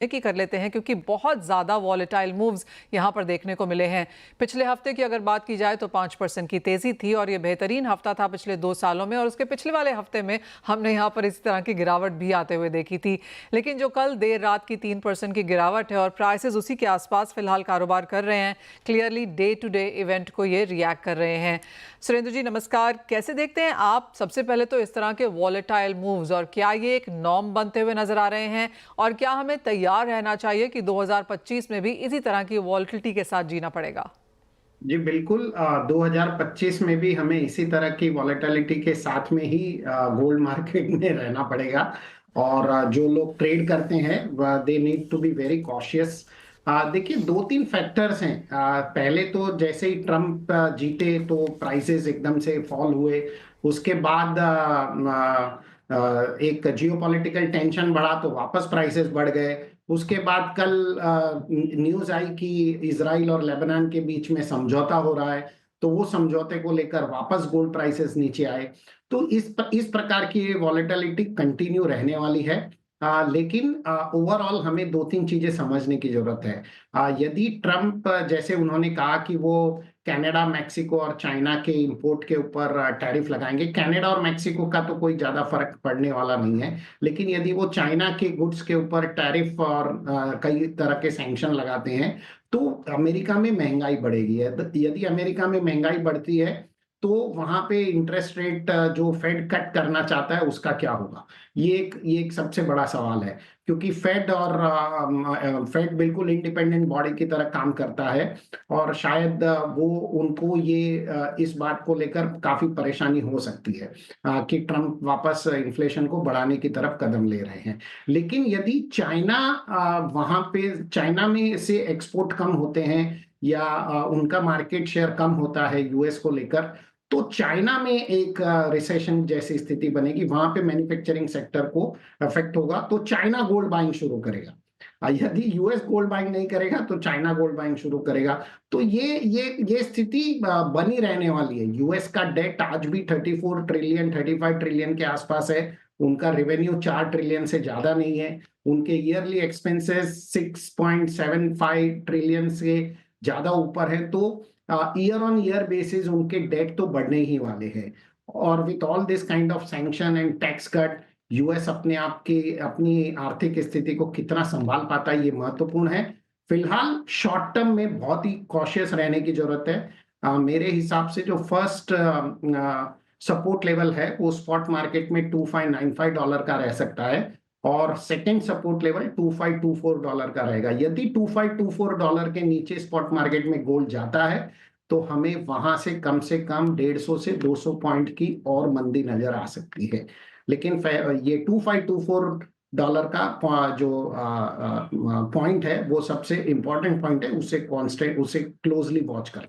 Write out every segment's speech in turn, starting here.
की कर लेते हैं क्योंकि बहुत ज़्यादा वॉलेटाइल मूव्स यहाँ पर देखने को मिले हैं। पिछले हफ्ते की अगर बात की जाए तो 5% की तेज़ी थी और ये बेहतरीन हफ्ता था पिछले 2 सालों में, और उसके पिछले वाले हफ्ते में हमने यहाँ पर इसी तरह की गिरावट भी आते हुए देखी थी। लेकिन जो कल देर रात की 3% की गिरावट है और प्राइसेस उसी के आसपास फिलहाल कारोबार कर रहे हैं, clearly day to day event को ये रिएक्ट कर रहे हैं। सुरेंद्र जी नमस्कार, कैसे देखते हैं आप सबसे पहले तो इस तरह के वॉलेटाइल मूव्स, और क्या ये एक नॉर्म बनते हुए नजर आ रहे हैं, और क्या हमें तैयार रहना चाहिए कि 2025 में भी इसी तरह की वॉलेटिलिटी के साथ जीना पड़ेगा? जी बिल्कुल। 2025 में भी हमें इसी तरह की वॉलेटिलिटी के साथ में ही गोल्ड मार्केट में रहना पड़ेगा। और जो लोग ट्रेड करते हैं they need to be very cautious. देखिए, दो तीन फैक्टर्स हैं। पहले तो जैसे ही ट्रम्प जीते तो प्राइसेस एकदम से फॉल हुए। उसके बाद एक जियोपॉलिटिकल टेंशन बढ़ा तो वापस प्राइसेस बढ़ गए। उसके बाद कल न्यूज आई कि इजराइल और लेबनान के बीच में समझौता हो रहा है, तो वो समझौते को लेकर वापस गोल्ड प्राइसेस नीचे आए। तो इस प्रकार की वॉलेटिलिटी कंटिन्यू रहने वाली है। लेकिन ओवरऑल हमें दो तीन चीजें समझने की जरूरत है। यदि ट्रम्प जैसे उन्होंने कहा कि वो कनाडा, मैक्सिको और चाइना के इंपोर्ट के ऊपर टैरिफ लगाएंगे, कनाडा और मैक्सिको का तो कोई ज्यादा फर्क पड़ने वाला नहीं है। लेकिन यदि वो चाइना के गुड्स के ऊपर टैरिफ और कई तरह के सैंक्शन लगाते हैं तो अमेरिका में महंगाई बढ़ेगी। यदि अमेरिका में महंगाई बढ़ती है तो वहां पे इंटरेस्ट रेट जो फेड कट करना चाहता है उसका क्या होगा। ये एक सबसे बड़ा सवाल है, क्योंकि फेड बिल्कुल इंडिपेंडेंट बॉडी की तरह काम करता है। और शायद वो उनको इस बात को लेकर काफी परेशानी हो सकती है कि ट्रम्प वापस इन्फ्लेशन को बढ़ाने की तरफ कदम ले रहे हैं। लेकिन यदि वहां पे चाइना में से एक्सपोर्ट कम होते हैं या उनका मार्केट शेयर कम होता है यूएस को लेकर, तो चाइना में एक रिसेशन जैसी स्थिति बनेगी, वहां पे मैन्युफैक्चरिंग सेक्टर को अफेक्ट होगा, तो चाइना गोल्ड बाइंग शुरू करेगा। यदि यूएस गोल्ड बाइंग नहीं करेगा तो चाइना गोल्ड बाइंग शुरू करेगा। तो ये स्थिति बनी रहने वाली है। यूएस का डेट आज भी 34 ट्रिलियन 35 ट्रिलियन के आसपास है। उनका रेवेन्यू 4 ट्रिलियन से ज्यादा नहीं है। उनके ईयरली एक्सपेंसेस 6.75 ट्रिलियन से ज्यादा ऊपर है। तो ईयर ऑन ईयर बेसिस उनके डेट तो बढ़ने ही वाले हैं। और with all this kind of sanction and tax cut, US अपनी आर्थिक स्थिति को कितना संभाल पाता है ये महत्वपूर्ण है। फिलहाल शॉर्ट टर्म में बहुत ही कॉशियस रहने की जरूरत है। मेरे हिसाब से जो फर्स्ट सपोर्ट लेवल है वो स्पॉट मार्केट में $2595 का रह सकता है, और सेकेंड सपोर्ट लेवल $2524 का रहेगा। यदि $2524 के नीचे स्पॉट मार्केट में गोल्ड जाता है तो हमें वहां से कम 150 से 200 पॉइंट की और मंदी नजर आ सकती है। लेकिन ये $2524 का जो पॉइंट है वो सबसे इंपॉर्टेंट पॉइंट है, उसे क्लोजली वॉच करें।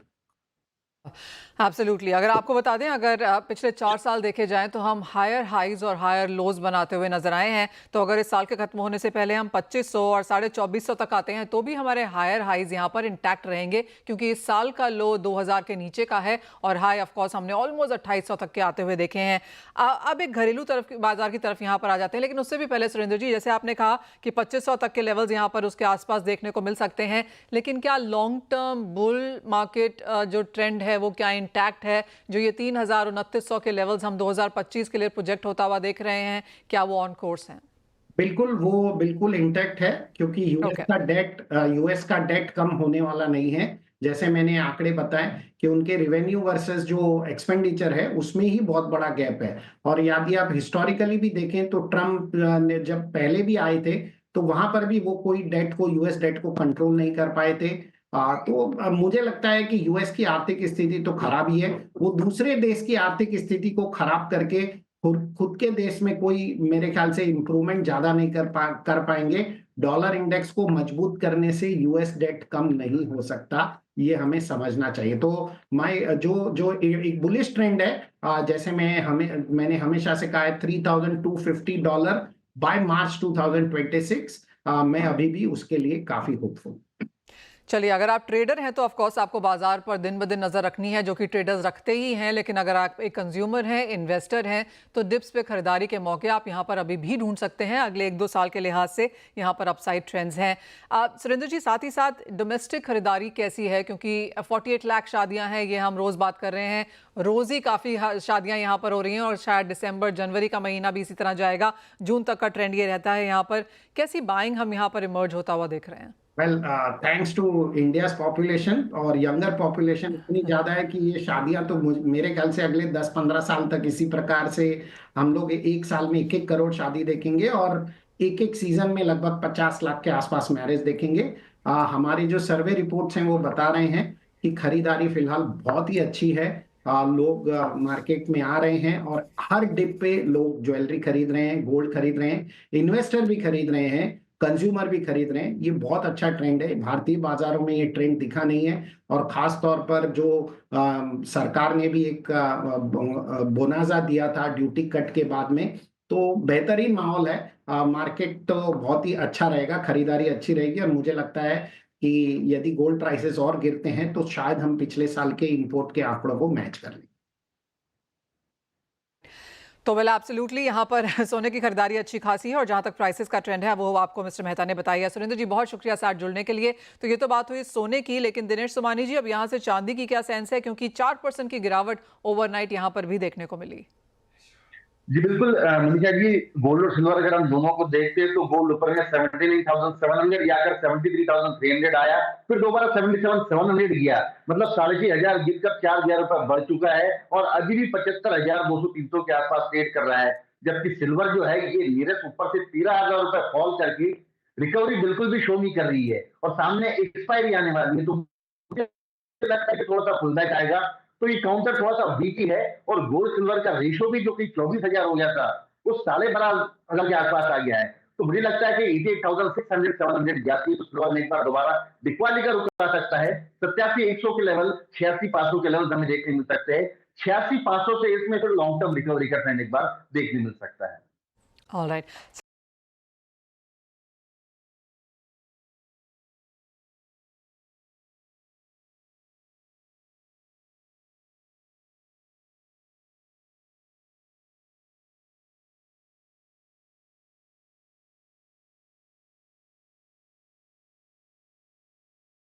एब्सोल्युटली। अगर आपको बता दें, अगर पिछले 4 साल देखे जाएं तो हम हायर हाइज और हायर लोज बनाते हुए नजर आए हैं। तो अगर इस साल के खत्म होने से पहले हम 2500 और 2450 तक आते हैं तो भी हमारे हायर हाइज यहाँ पर इंटैक्ट रहेंगे, क्योंकि इस साल का लो 2000 के नीचे का है और हाई ऑफ कोर्स हमने ऑलमोस्ट 2800 तक के आते हुए देखे हैं। अब एक घरेलू बाजार की तरफ यहाँ पर आ जाते हैं, लेकिन उससे भी पहले सुरेंद्र जी, जैसे आपने कहा कि 2500 तक के लेवल्स यहाँ पर उसके आसपास देखने को मिल सकते हैं, लेकिन क्या लॉन्ग टर्म बुल मार्केट जो ट्रेंड है वो क्या इंटैक्ट है? जो ये 3000 और 2900 के लेवल्स हम 2025 के लिए प्रोजेक्ट होता हुआ देख रहे हैं, क्या वो ऑन कोर्स हैं? बिल्कुल, वो बिल्कुल इंटैक्ट है, क्योंकि ओके। यूएस का डेट कम होने वाला नहीं है। जैसे मैंने आंकड़े बताए कि उनके रिवेन्यू वर्सेस जो एक्सपेंडिचर है उसमें ही बहुत बड़ा गैप है। और यदि आप हिस्टोरिकली भी देखें तो ट्रम्प ने जब पहले भी आए थे तो वहां पर भी वो कोई यूएस डेट को कंट्रोल नहीं कर पाए थे। तो मुझे लगता है कि यूएस की आर्थिक स्थिति तो खराब ही है। वो दूसरे देश की आर्थिक स्थिति को खराब करके खुद के देश में कोई मेरे ख्याल से इंप्रूवमेंट ज्यादा नहीं कर पाएंगे। डॉलर इंडेक्स को मजबूत करने से यूएस डेट कम नहीं हो सकता, ये हमें समझना चाहिए। तो मैं जो जो एक बुलिश ट्रेंड है, जैसे मैंने हमेशा से कहा है $3250 बाय मार्च 2026। मैं अभी भी उसके लिए काफी होपफुल। चलिए, अगर आप ट्रेडर हैं तो ऑफ कोर्स आपको बाजार पर दिन ब दिन नज़र रखनी है, जो कि ट्रेडर्स रखते ही हैं। लेकिन अगर आप एक कंज्यूमर हैं, इन्वेस्टर हैं, तो डिप्स पे खरीदारी के मौके आप यहाँ पर अभी भी ढूंढ सकते हैं। अगले 1-2 साल के लिहाज से यहाँ पर अपसाइड ट्रेंड्स हैं। सुरेंद्र जी, साथ ही साथ डोमेस्टिक खरीदारी कैसी है? क्योंकि 48 लाख शादियाँ हैं, ये हम रोज़ बात कर रहे हैं। रोज़ ही काफ़ी शादियाँ यहाँ पर हो रही हैं और शायद दिसंबर जनवरी का महीना भी इसी तरह जाएगा। जून तक का ट्रेंड ये रहता है यहाँ पर। कैसी बाइंग हम यहाँ पर इमर्ज होता हुआ देख रहे हैं? Well, thanks to India's population और यंगर पॉपुलेशन इतनी ज्यादा है कि ये शादियां तो मेरे ख्याल से अगले 10-15 साल तक इसी प्रकार से हम लोग एक साल में 1-1 करोड़ शादी देखेंगे और एक एक सीजन में लगभग 50 लाख के आसपास मैरिज देखेंगे। हमारी जो सर्वे रिपोर्ट्स हैं वो बता रहे हैं कि खरीदारी फिलहाल बहुत ही अच्छी है। लोग मार्केट में आ रहे हैं और हर डिप पे लोग ज्वेलरी खरीद रहे हैं, गोल्ड खरीद रहे हैं, इन्वेस्टर भी खरीद रहे हैं, कंज्यूमर भी खरीद रहे हैं। ये बहुत अच्छा ट्रेंड है। भारतीय बाजारों में ये ट्रेंड दिखा नहीं है और खास तौर पर जो सरकार ने भी एक बोनाजा दिया था ड्यूटी कट के बाद में, तो बेहतरीन माहौल है। मार्केट तो बहुत ही अच्छा रहेगा, खरीदारी अच्छी रहेगी और मुझे लगता है कि यदि गोल्ड प्राइसेस और गिरते हैं तो शायद हम पिछले साल के इंपोर्ट के आंकड़ों को मैच कर लें। तो वेल एब्सोल्युटली यहाँ पर सोने की खरीदारी अच्छी खासी है और जहाँ तक प्राइसेस का ट्रेंड है वो आपको मिस्टर मेहता ने बताया। सुरेंद्र जी, बहुत शुक्रिया साथ जुड़ने के लिए। तो ये तो बात हुई सोने की, लेकिन दिनेश सोमानी जी, अब यहाँ से चांदी की क्या सेंस है? क्योंकि 4% की गिरावट ओवरनाइट यहाँ पर भी देखने को मिली। जी बिल्कुल मनीषा जी, गोल्ड और सिल्वर अगर हम दोनों को देखते हैं तो गोल्ड ऊपर में 79,700 जाकर 73,300 आया, फिर दोबारा 77,700 गया, मतलब 6,500 गिरकर 4,000 रुपए बढ़ चुका है और अभी भी 75,200-300 के आसपास ट्रेड कर रहा है। जबकि सिल्वर जो है ये नीरस ऊपर से 13,000 रुपए फॉल करके रिकवरी बिल्कुल भी शो नहीं कर रही है और सामने एक्सपायरी आने वाली है, तो मुझे लगता है कि थोड़ा सा पुलबैक आएगा। तो ये काउंटर थोड़ा सा वीक ही है और गोल्ड सिल्वर का रेशो भी जो कि 24,000 हो गया था, वो 12.5 के आसपास आ गया है। तो मुझे लगता है कि 88,600-700 जाती है तो सिल्वर में एक बार दोबारा दिक्वाली का रुख आ सकता है। 87,100 के लेवल, 86,500 के लेवल हमें देखने मिल सकते हैं। 86,500 से इसमें फिर लॉन्ग टर्म रिकवरी का ट्रेंड एक बार देखने मिल सकता है। ऑलराइट।